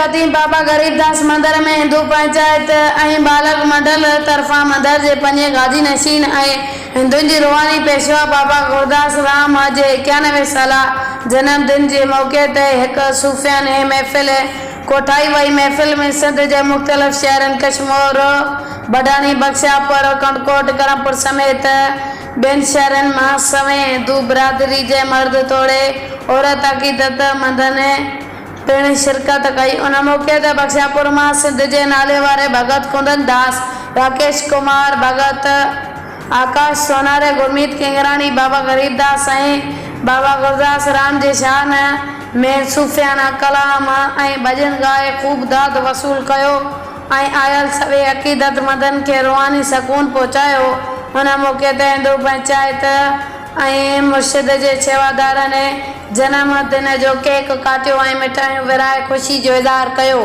खतीब बाबा गरीबदास मंदिर में हिंदू पंचायत ऐं बालक मंडल तरफा मंदिर जे 5 गाजी नशीन ऐं हिंदुनि जी रूहानी पेशवा बाबा गुरदास राम जे 91 साला जन्मदिन जे मौके ते हिक सूफ़ियाने महफ़िल कोठाई वई। महफ़िल में सिंध जे मुख़्तलिफ़ शहरनि कशमोर, बडानी, बख्शियापुर, कंडकोट, करमपुर समेत ॿियनि शहरनि मां सवें हिंदू बिरादरी जे मर्द तोड़े औरत अक़ीदत मंदनि पिण शिरकत कई। उन मौके ते बख्शियापुर मां सिंध जे नाले वारे भगत कुंदन दास, राकेश कुमार भगत, आकाश सोनारे, गुरमीत किंगरानी, बाबा गरीबदास ऐं बाबा गुरदास राम जे शान में सूफ़ियाना कलाम ऐं भॼन ॻाए ख़ूब दाद वसूल कयो ऐं आयल सभई अक़ीदत मंदनि खे रूहानी सकून पहुचायो। उन मौके ते हिंदू पंचायत ऐं मुर्शिद जे सेवादारनि जन्मदिन जो केक काटियो ऐं मिठाइयूं विराए ख़ुशी जो इज़हार कयो।